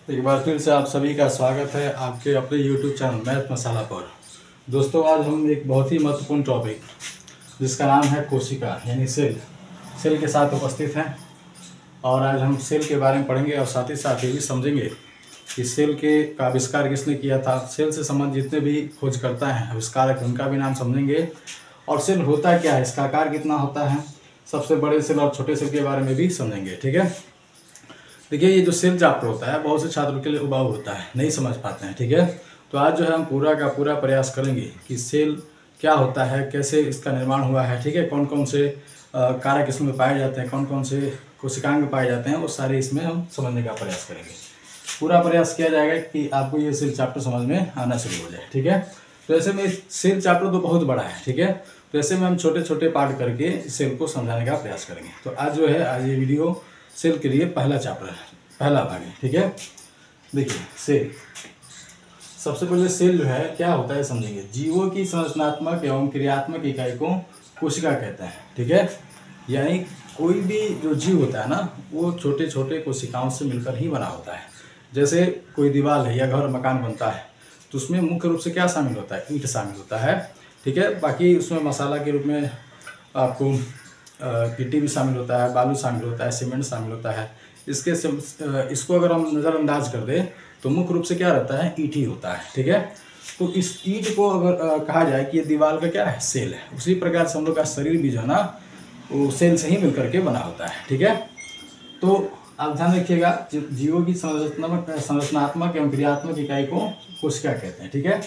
एक बार फिर से आप सभी का स्वागत है आपके अपने YouTube चैनल मैथ मसाला पर। दोस्तों, आज हम एक बहुत ही महत्वपूर्ण टॉपिक जिसका नाम है कोशिका यानी सेल के साथ उपस्थित हैं। और आज हम सेल के बारे में पढ़ेंगे और साथ ही साथ ये भी समझेंगे कि सेल का आविष्कार किसने किया था। सेल से संबंधित जितने भी खोजकर्ता हैं, आविष्कारक, उनका भी नाम समझेंगे। और सेल होता क्या है, इसका आकार कितना होता है, सबसे बड़े सेल और छोटे सेल के बारे में भी समझेंगे। ठीक है, देखिए ये जो सेल चैप्टर होता है बहुत से छात्रों के लिए उबाऊ होता है, नहीं समझ पाते हैं। ठीक है, तो आज जो है हम पूरा का पूरा प्रयास करेंगे कि सेल क्या होता है, कैसे इसका निर्माण हुआ है। ठीक है, कौन कौन से कारक इसमें पाए जाते हैं, कौन कौन से कोशिकांग पाए जाते हैं, वो सारे इसमें हम समझने का प्रयास करेंगे। पूरा प्रयास किया जाएगा कि आपको ये सेल चैप्टर समझ में आना शुरू हो जाए। ठीक है, तो ऐसे में सेल चैप्टर तो बहुत बड़ा है। ठीक है, तो ऐसे में हम छोटे छोटे पार्ट करके सेल को समझाने का प्रयास करेंगे। तो आज जो है, आज ये वीडियो सेल के लिए पहला चैप्टर है, पहला भाग है। ठीक है, देखिए सेल, सबसे पहले सेल जो है क्या होता है समझेंगे। जीवों की संरचनात्मक एवं क्रियात्मक इकाई को कोशिका कहते हैं। ठीक है, यानी कोई भी जो जीव होता है ना, वो छोटे छोटे कोशिकाओं से मिलकर ही बना होता है। जैसे कोई दीवार है या घर मकान बनता है तो उसमें मुख्य रूप से क्या शामिल होता है, ईंट शामिल होता है। ठीक है, बाकी उसमें मसाला के रूप में आपको गिट्टी भी शामिल होता है, बालू शामिल होता है, सीमेंट शामिल होता है। इसको अगर हम नज़रअंदाज कर दें तो मुख्य रूप से क्या रहता है, ईंट ही होता है। ठीक है, तो इस ईंट को अगर कहा जाए कि ये दीवार का क्या है, सेल है, उसी प्रकार से हम लोग का शरीर भी जो है ना, वो सेल से ही मिलकर के बना होता है। ठीक है, तो आप ध्यान रखिएगा, जीवों की संरचनात्मक एवं क्रियात्मक इकाई को कोशिका कहते हैं। ठीक है,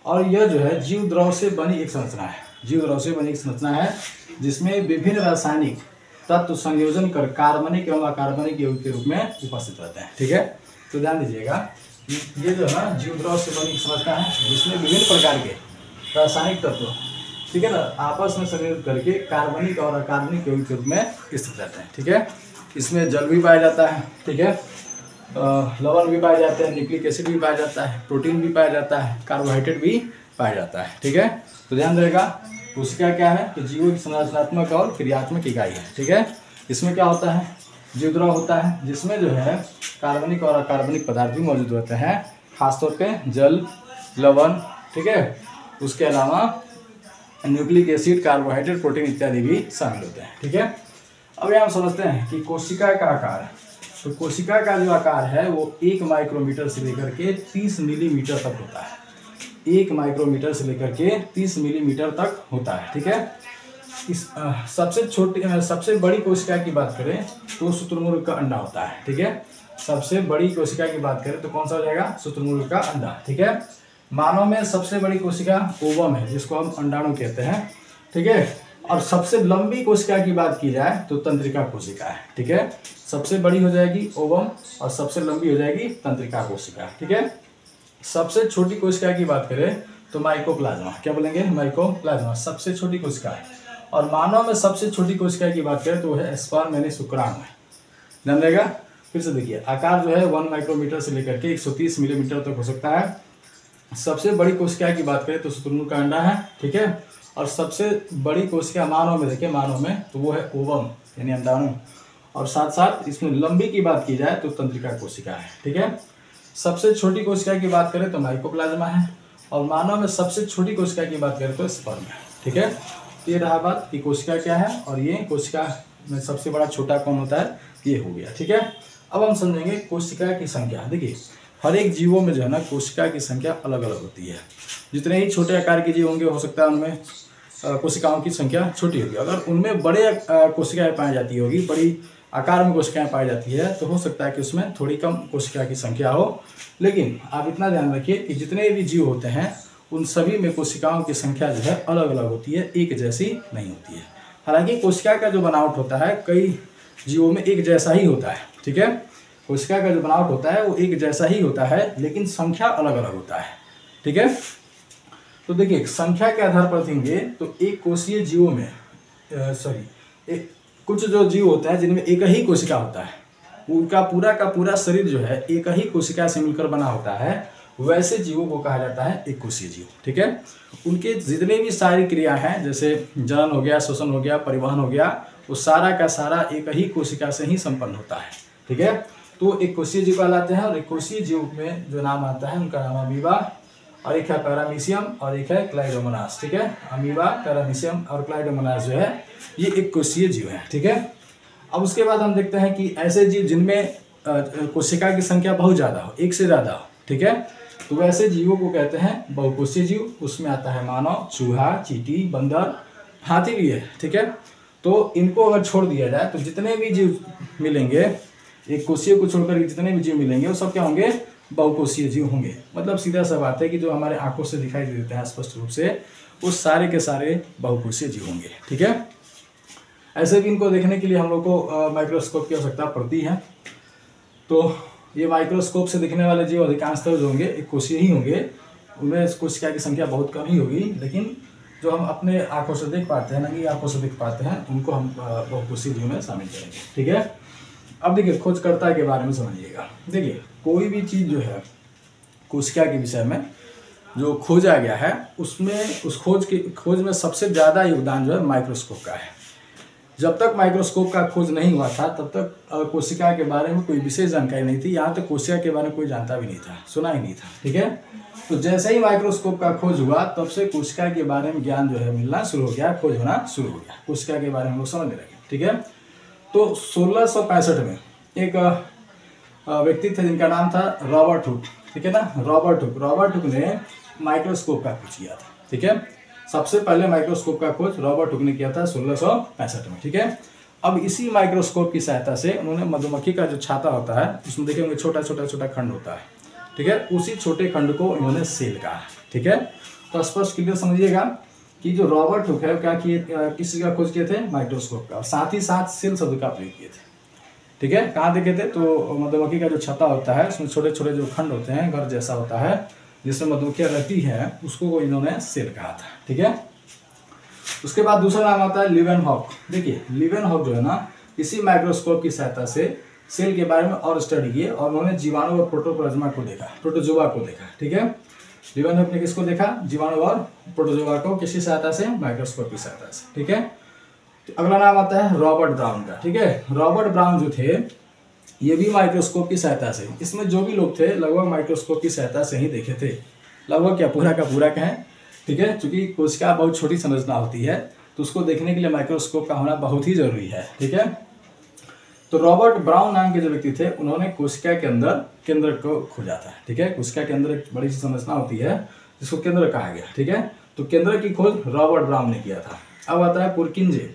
और यह जो है जीव द्रव से बनी एक संरचना है। जीव द्रव से बनी एक संरचना है जिसमें विभिन्न रासायनिक तत्व संयोजन कर कार्बनिक एवं अकार्बनिक यौगिक के रूप में उपस्थित रहते हैं। ठीक है, तो ध्यान दीजिएगा, ये जो है ना जीव द्रव से बनी एक संरचना है जिसमें विभिन्न प्रकार के रासायनिक तत्व, ठीक है ना, आपस में संयोजित करके कार्बनिक और अकार्बनिक यौगिक के रूप में स्थित रहते हैं। ठीक है, इसमें जल भी पाया जाता है। ठीक है, लवण भी पाए जाते हैं, न्यूक्लिक एसिड भी पाया जाता है, प्रोटीन भी पाया जाता है, कार्बोहाइड्रेट भी पाया जाता है। ठीक है, तो ध्यान रहेगा, कोशिका क्या है कि जीवों की संरचनात्मक और क्रियात्मक इकाई है। ठीक है, इसमें क्या होता है, जीवद्रव होता है जिसमें जो है कार्बनिक और अकार्बनिक पदार्थ भी मौजूद होते हैं, खासतौर पे जल, लवण। ठीक है, उसके अलावा न्यूक्लिक एसिड, कार्बोहाइड्रेट, प्रोटीन इत्यादि भी शामिल होते हैं। ठीक है, अब यहाँ हम समझते हैं कि कोशिका का आकार। तो कोशिका का जो आकार है वो 1 माइक्रोमीटर से लेकर के 30 मिलीमीटर तक होता है। 1 माइक्रोमीटर से लेकर के 30 मिलीमीटर तक होता है। ठीक है, इस सबसे बड़ी कोशिका की बात करें तो शुतुरमुर्ग का अंडा होता है। ठीक है, सबसे बड़ी कोशिका की बात करें तो कौन सा हो जाएगा, शुतुरमुर्ग का अंडा। ठीक है, मानव में सबसे बड़ी कोशिका ओवम है जिसको हम अंडाणु कहते हैं। ठीक है, और सबसे लंबी कोशिका की बात की जाए तो तंत्रिका कोशिका है। ठीक है, सबसे बड़ी हो जाएगी ओवम और सबसे लंबी हो जाएगी तंत्रिका कोशिका। ठीक है, सबसे छोटी कोशिका की बात करें तो माइकोप्लाज्मा, क्या बोलेंगे, माइकोप्लाज्मा सबसे छोटी कोशिका है। और मानव में सबसे छोटी कोशिका की बात करें तो वो है स्पर्म यानी शुक्राणु है। ध्यान रहेगा, फिर से देखिए, आकार जो है 1 माइक्रोमीटर से लेकर के 130 मिलीमीटर तक हो सकता है। सबसे बड़ी कोशिका की बात करें तो शुतुरमुर्ग का अंडा है। ठीक है, और सबसे बड़ी कोशिका मानव में देखिए, मानव में तो वो है ओवम यानी अंडाणु। और साथ साथ इसमें लंबी की बात की जाए तो तंत्रिका कोशिका है। ठीक है, सबसे छोटी कोशिका की बात करें तो माइकोप्लाज्मा है और मानव में सबसे छोटी कोशिका की बात करें तो स्पर्म है। ठीक है, ये रहा बात कि कोशिका क्या है और ये कोशिका में सबसे बड़ा छोटा कौन होता है, ये हो गया। ठीक है, अब हम समझेंगे कोशिका की संख्या। देखिए, हर एक जीवों में जो है ना कोशिका की संख्या अलग अलग होती है। जितने ही छोटे आकार के जीव होंगे हो सकता है उनमें कोशिकाओं की संख्या छोटी होगी। अगर उनमें बड़े कोशिकाएं पाई जाती होगी, बड़ी आकार में कोशिकाएं पाई जाती है, तो हो सकता है कि उसमें थोड़ी कम कोशिका की संख्या हो। लेकिन आप इतना ध्यान रखिए कि जितने भी जीव होते हैं उन सभी में कोशिकाओं की संख्या जो है अलग अलग होती है, एक जैसी नहीं होती है। हालांकि कोशिका का जो बनावट होता है कई जीवों में एक जैसा ही होता है। ठीक है, कोशिका का जो बनावट होता है वो एक जैसा ही होता है लेकिन संख्या अलग अलग होता है। ठीक है, तो देखिए, संख्या के आधार पर देखेंगे तो एक कोशीय जीवों में कुछ जो जीव होते हैं जिनमें एक ही कोशिका होता है, उनका पूरा का पूरा शरीर जो है एक ही कोशिका से मिलकर बना होता है, वैसे जीवों को कहा जाता है एक कोशीय जीव। ठीक है, उनके जितने भी सारी क्रिया हैं, जैसे जनन हो गया, श्वसन हो गया, परिवहन हो गया, वो सारा का सारा एक ही कोशिका से ही संपन्न होता है। ठीक है, तो एक कोशीय जीव कहलाते हैं। और एक कोशीय जीव में जो नाम आता है उनका नाम अमीबा, और एक है पैरामीशियम और एक है क्लाइडोमोनास। ठीक है, अमीबा, पैरामीशियम और क्लाइडोमोनास जो है ये एक कोशीय जीव है। ठीक है, अब उसके बाद हम देखते हैं कि ऐसे जीव जिनमें कोशिका की संख्या बहुत ज़्यादा हो, एक से ज़्यादा हो। ठीक है, तो वैसे जीवों को कहते हैं बहुकोशीय जीव। उसमें आता है मानव, चूहा, चींटी, बंदर, हाथी भी है। ठीक है, तो इनको अगर छोड़ दिया जाए तो जितने भी जीव मिलेंगे, एक कोशीय को छोड़कर जितने भी जीव मिलेंगे वो सब क्या होंगे, बहुकोशीय जीव होंगे। मतलब सीधा सा बात है कि जो हमारे आंखों से दिखाई देते हैं स्पष्ट रूप से, वो सारे के सारे बहुकोशीय जीव होंगे। ठीक है, ऐसे भी इनको देखने के लिए हम लोग को माइक्रोस्कोप की आवश्यकता पड़ती है। तो ये माइक्रोस्कोप से दिखने वाले जीव अधिकांशतः जो होंगे एक कोशीय ही होंगे। उनमें कोशिका की संख्या बहुत कम ही होगी, लेकिन जो हम अपने आंखों से देख पाते हैं, नंगी आंखों से देख पाते हैं, उनको हम बहुकोशीय जीव में शामिल करेंगे। ठीक है, अब देखिए खोजकर्ता के बारे में समझिएगा। देखिए कोई भी चीज़ जो है कोशिका के विषय में जो खोजा गया है, उसमें उस खोज में सबसे ज़्यादा योगदान जो है माइक्रोस्कोप का है। जब तक माइक्रोस्कोप का खोज नहीं हुआ था तब तक कोशिका के बारे में कोई विशेष जानकारी नहीं थी। यहाँ तक कोशिका के बारे में कोई जानता भी नहीं था, सुना ही नहीं था। ठीक है, तो जैसे ही माइक्रोस्कोप का खोज हुआ तब से कोशिका के बारे में ज्ञान जो है मिलना शुरू हो गया, खोज होना शुरू हो गया, कोशिका के बारे में लोग समझने लगे। ठीक है, तो 1665 में एक व्यक्ति थे जिनका नाम था रॉबर्ट हुक। ठीक है ना, रॉबर्ट हुक ने माइक्रोस्कोप का खोज किया था। ठीक है, सबसे पहले माइक्रोस्कोप का खोज रॉबर्ट हुक ने किया था 1665 में। ठीक है, अब इसी माइक्रोस्कोप की सहायता से उन्होंने मधुमक्खी का जो छाता होता है, उसमें देखेंगे छोटा छोटा खंड होता है। ठीक है, उसी छोटे खंड को इन्होंने सेल कहा। ठीक है, तो स्पष्ट क्लियर समझिएगा कि जो रॉबर्ट हुक है क्या किए, किस चीज़ का खोज किए थे, माइक्रोस्कोप का, और साथ ही साथ सेल शब्द का प्रयोग किए थे। ठीक है, कहाँ देखे थे, तो मधुमक्खी का जो छत्ता होता है उसमें छोटे छोटे जो खंड होते हैं, घर जैसा होता है जिसमें मधुमक्खियाँ रहती है, उसको इन्होंने सेल कहा था। ठीक है, उसके बाद दूसरा नाम आता है लीवेनहॉक। देखिए लीवेनहॉक जो है ना, इसी माइक्रोस्कोप की सहायता से सेल के बारे में और स्टडी किए और उन्होंने जीवाणु और प्रोटोप्लाज्मा को देखा, प्रोटोजोआ को देखा। ठीक है, लीवेनहॉक ने किसको देखा, जीवाणु और प्रोटोजोआ को, किसकी सहायता से, माइक्रोस्कोप की सहायता से। ठीक है, तो अगला नाम आता है रॉबर्ट ब्राउन का। ठीक है, रॉबर्ट ब्राउन जो थे ये भी माइक्रोस्कोप की सहायता से, इसमें जो भी लोग थे लगभग माइक्रोस्कोप की सहायता से ही देखे थे, लगभग क्या पूरा का पूरा कहें। ठीक है, क्योंकि कोशिका बहुत छोटी संरचना होती है तो उसको देखने के लिए माइक्रोस्कोप का होना बहुत ही जरूरी है। ठीक है, तो रॉबर्ट ब्राउन नाम के जो व्यक्ति थे उन्होंने कोशिका के अंदर केंद्र को खोजा था। ठीक है, कोशिका के अंदर एक बड़ी सी संरचना होती है जिसको केंद्र कहा गया। ठीक है, तो केंद्र की खोज रॉबर्ट ब्राउन ने किया था। अब आता है पुरकिंजे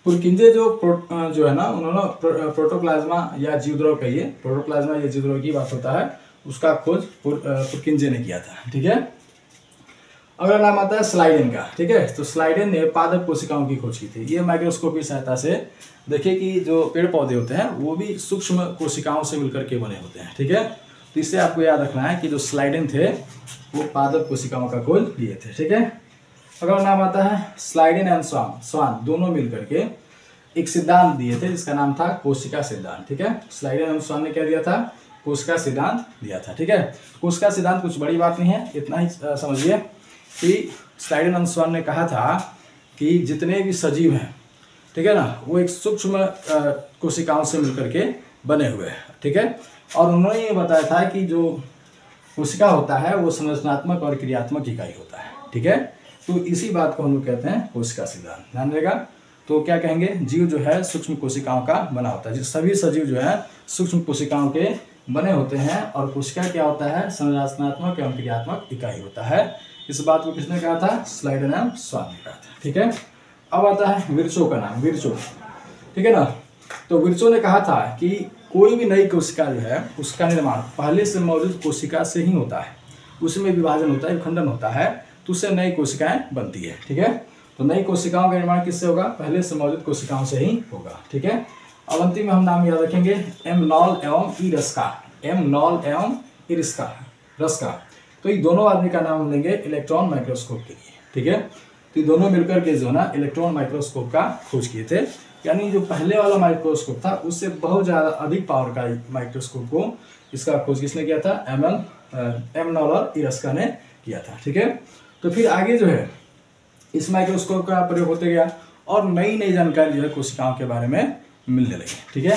जो है ना, उन्होंने प्रोटोप्लाज्मा या जीवद्रव कहिए, प्रोटोप्लाज्मा या जीवद्रव की बात होता है, उसका खोज पुरकिंजे ने किया था। ठीक है, अगला नाम आता है स्लाइडेन का। ठीक है, तो स्लाइडेन ने पादप कोशिकाओं की खोज की थी। ये माइक्रोस्कोप की सहायता से देखिए कि जो पेड़ पौधे होते हैं वो भी सूक्ष्म कोशिकाओं से मिलकर के बने होते हैं। ठीक है, तो इससे आपको याद रखना है कि जो स्लाइडेन थे वो पादप कोशिकाओं का खोज लिए थे। ठीक है, अगला नाम आता है स्लाइडेन एंड स्वान, दोनों मिलकर के एक सिद्धांत दिए थे जिसका नाम था कोशिका सिद्धांत। ठीक है, स्लाइडेन एंड स्वान ने क्या दिया था, कोशिका सिद्धांत दिया था। ठीक है, कोशिका सिद्धांत कुछ बड़ी बात नहीं है, इतना ही समझिए कि स्लाइडेन एंड स्वान ने कहा था कि जितने भी सजीव हैं, ठीक है ना, वो एक सूक्ष्म कोशिकाओं से मिलकर के बने हुए हैं। ठीक है, और उन्होंने ये बताया था कि जो कोशिका होता है वो संरचनात्मक और क्रियात्मक इकाई होता है। ठीक है, तो इसी बात को हम लोग कहते हैं कोशिका सिद्धांत, ध्यान रहेगा। तो क्या कहेंगे, जीव जो है सूक्ष्म कोशिकाओं का बना होता है, सभी सजीव जो है सूक्ष्म कोशिकाओं के बने होते हैं, और कोशिका क्या होता है, संरचनात्मक एवं क्रियात्मक इकाई होता है। इस बात को किसने कहा था, स्लाइडेन एंड स्वान ने कहा था। ठीक है, अब आता है विर्चो का नाम, विर्चो। ठीक है ना, तो विर्चो ने कहा था कि कोई भी नई कोशिका जो है उसका निर्माण पहले से मौजूद कोशिका से ही होता है, उसमें विभाजन होता है, विखंडन होता है, तो उससे नई कोशिकाएं बनती है। ठीक है, तो नई कोशिकाओं का निर्माण किससे होगा, पहले से मौजूद कोशिकाओं से ही होगा। ठीक है, अब अंतिम में हम नाम याद रखेंगे एम नॉल एवं इरिस्का, रस्का। तो ये दोनों आदमी का नाम लेंगे इलेक्ट्रॉन माइक्रोस्कोप के लिए। ठीक है, तो ये दोनों मिलकर के जो ना इलेक्ट्रॉन माइक्रोस्कोप का खोज किए थे, यानी जो पहले वाला माइक्रोस्कोप था उससे बहुत ज़्यादा अधिक पावर का माइक्रोस्कोप को, इसका खोज किसने किया था, एम नॉल और इरिस्का ने किया था। ठीक है, तो फिर आगे जो है इस माइक्रोस्कोप का प्रयोग होते गया और नई नई जानकारी जो है कोशिकाओं के बारे में मिलने लगी। ठीक है,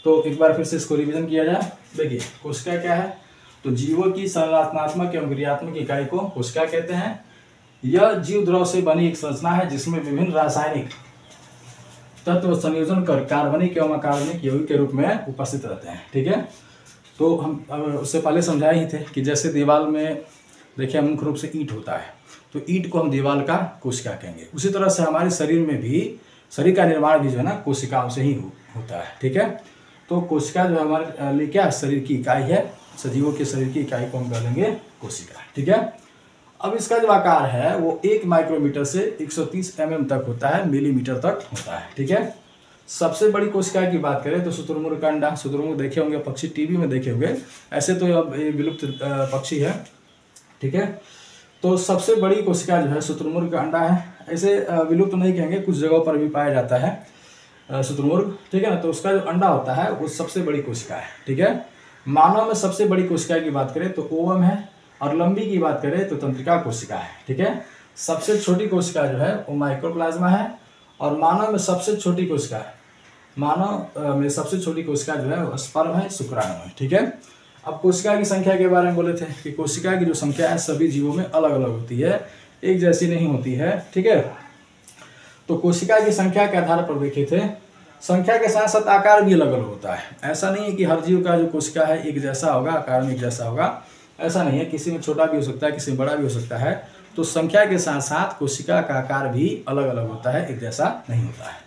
तो एक बार फिर से इसको रिवीजन किया जाए। देखिए कोशिका क्या है, तो जीवों की संरचनात्मक एवं क्रियात्मक इकाई को कोशिका कहते हैं। यह जीव द्रव से बनी एक संरचना है जिसमें विभिन्न रासायनिक तत्व संयोजन कर कार्बनिक एवं अकार्बनिक यौगिक के रूप में उपस्थित रहते हैं। ठीक है, तो हम उससे पहले समझाए ही थे कि जैसे दीवार में देखिए मुख्य रूप से ईंट होता है, तो ईंट को हम दीवार का कोशिका कहेंगे। उसी तरह से हमारे शरीर में भी शरीर का निर्माण भी जो है ना कोशिकाओं से ही होता है। ठीक है, तो कोशिका जो है हमारे लिए क्या शरीर की इकाई है, सजीवों के शरीर की इकाई को हम कह लेंगे कोशिका। ठीक है, अब इसका जो आकार है वो 1 माइक्रोमीटर से 130 mm तक होता है, मिलीमीटर तक होता है। ठीक है, सबसे बड़ी कोशिका की बात करें तो शुतुरमुर्ग का अंडा, शुतुरमुर्ग देखे होंगे पक्षी, टीवी में देखे होंगे, ऐसे तो अब ये विलुप्त पक्षी है। ठीक है, तो सबसे बड़ी कोशिका जो है शुतुरमुर्ग का अंडा है। ऐसे विलुप्त नहीं कहेंगे, कुछ जगहों पर भी पाया जाता है शुतुरमुर्ग। ठीक है ना, तो उसका जो अंडा होता है वो सबसे बड़ी कोशिका है। ठीक है, मानव में सबसे बड़ी कोशिका की बात करें तो ओवम है, और लंबी की बात करें तो तंत्रिका कोशिका है। ठीक है, सबसे छोटी कोशिका जो है वो माइक्रोप्लाज्मा है, और मानव में सबसे छोटी कोशिका है, मानव में सबसे छोटी कोशिका जो है वो स्पर्म है, शुक्राणु है। ठीक है, अब कोशिका की संख्या के बारे में बोले थे कि कोशिका की जो संख्या है सभी जीवों में अलग अलग होती है, एक जैसी नहीं होती है। ठीक है, तो कोशिका की संख्या के आधार पर देखे थे, संख्या के साथ साथ आकार भी अलग अलग होता है। ऐसा नहीं है कि हर जीव का जो कोशिका है एक जैसा होगा, आकार में एक जैसा होगा, ऐसा नहीं है। किसी में छोटा भी हो सकता है, किसी में बड़ा भी हो सकता है। तो संख्या के साथ साथ कोशिका का आकार भी अलग अलग होता है, एक जैसा नहीं होता है।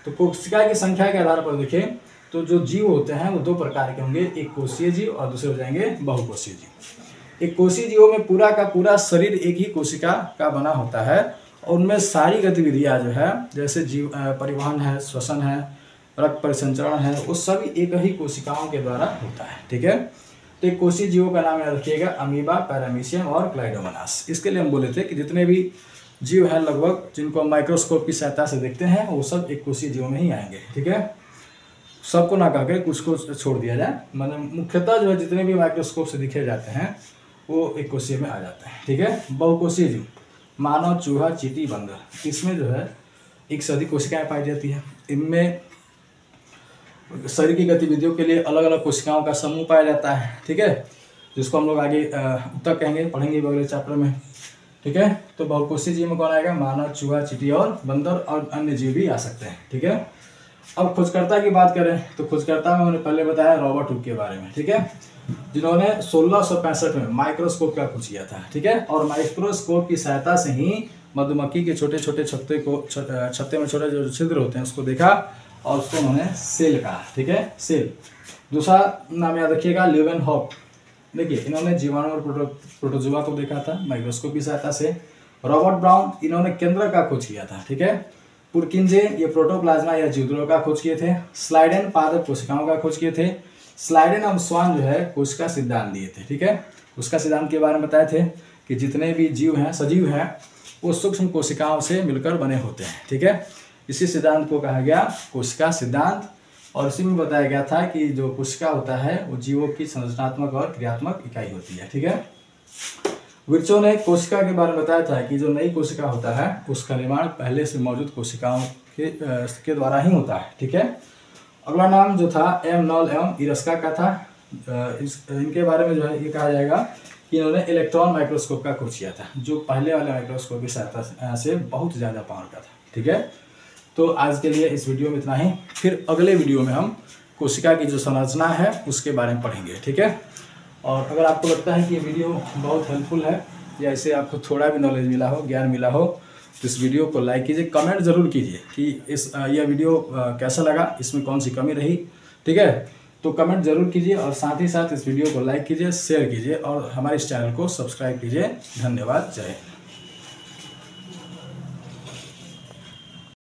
तो कोशिका की संख्या के आधार पर देखें तो जो जीव होते हैं वो 2 प्रकार के होंगे, एक कोशीय जीव और दूसरे हो जाएंगे बहुकोशीय जीव। एक कोशीय जीवों में पूरा का पूरा शरीर एक ही कोशिका का बना होता है, और उनमें सारी गतिविधियाँ जो है जैसे जीव परिवहन है, श्वसन है, रक्त परिसंचरण है, वो सभी एक ही कोशिकाओं के द्वारा होता है। ठीक है, तो एक कोशीय जीवों का नाम याद रखिएगा, अमीबा, पैरामीशियम और क्लाइडोमोनास। इसके लिए हम बोले थे कि जितने भी जीव हैं लगभग जिनको हम माइक्रोस्कोप की सहायता से देखते हैं वो सब एक कोशीय जीवों में ही आएंगे। ठीक है, सबको ना कहकर कुछ को छोड़ दिया जाए, मतलब मुख्यतः जो है जितने भी माइक्रोस्कोप से दिखे जाते हैं वो एक कोशीय में आ जाते हैं। ठीक है, बहुकोशीय जीव मानव, चूहा, चींटी, बंदर, इसमें जो है एक से अधिक कोशिकाएं पाई जाती हैं। इनमें शरीर की गतिविधियों के लिए अलग अलग कोशिकाओं का समूह पाया जाता है। ठीक है, जिसको हम लोग आगे तक कहेंगे, पढ़ेंगे अगले चैप्टर में। ठीक है, तो बहुकोशीय जीव में कौन आएगा, मानव, चूहा, चींटी और बंदर, और अन्य जीव भी आ सकते हैं। ठीक है, अब खोजकर्ता की बात करें तो खोजकर्ता में मैंने पहले बताया रॉबर्ट हुक के बारे में। ठीक है, जिन्होंने 1665 में माइक्रोस्कोप का खोज किया था। ठीक है, और माइक्रोस्कोप की सहायता से ही मधुमक्खी के छोटे छोटे छत्ते में छोटे जो छिद्र होते हैं उसको देखा, और उसको उन्होंने सेल कहा। ठीक है, सेल। दूसरा नाम याद रखिएगा, लीवेनहॉक। देखिए इन्होंने जीवाणु और प्रोटोजोआ को देखा था माइक्रोस्कोप की सहायता से। रॉबर्ट ब्राउन, इन्होंने केंद्र का खोज किया था। ठीक है, पुरकिंजे ये प्रोटोप्लाज्मा या जीवद्रव का खोज किए थे। स्लाइडेन पादप कोशिकाओं का खोज किए थे। स्लाइडेन और स्वान जो है कोशिका सिद्धांत दिए थे। ठीक है, उसका सिद्धांत के बारे में बताए थे कि जितने भी जीव हैं, सजीव हैं, वो सूक्ष्म कोशिकाओं से मिलकर बने होते हैं। ठीक है, इसी सिद्धांत को कहा गया कोशिका सिद्धांत, और इसी में बताया गया था कि जो कोशिका होता है वो जीवों की संरचनात्मक और क्रियात्मक इकाई होती है। ठीक है, विर्चो ने कोशिका के बारे में बताया था कि जो नई कोशिका होता है उसका निर्माण पहले से मौजूद कोशिकाओं के द्वारा ही होता है। ठीक है, अगला नाम जो था एम नॉल एवं इरस्का का था। इनके बारे में जो है ये कहा जाएगा कि इन्होंने इलेक्ट्रॉन माइक्रोस्कोप का खोज किया था, जो पहले वाले माइक्रोस्कोप की सहायता से बहुत ज़्यादा पावर का था। ठीक है, तो आज के लिए इस वीडियो में इतना ही। फिर अगले वीडियो में हम कोशिका की जो संरचना है उसके बारे में पढ़ेंगे। ठीक है, और अगर आपको लगता है कि ये वीडियो बहुत हेल्पफुल है या इससे आपको थोड़ा भी नॉलेज मिला हो, ज्ञान मिला हो, तो इस वीडियो को लाइक कीजिए, कमेंट ज़रूर कीजिए कि यह वीडियो कैसा लगा, इसमें कौन सी कमी रही। ठीक है, तो कमेंट ज़रूर कीजिए, और साथ ही साथ इस वीडियो को लाइक कीजिए, शेयर कीजिए, और हमारे इस चैनल को सब्सक्राइब कीजिए। धन्यवाद, जय हिंद।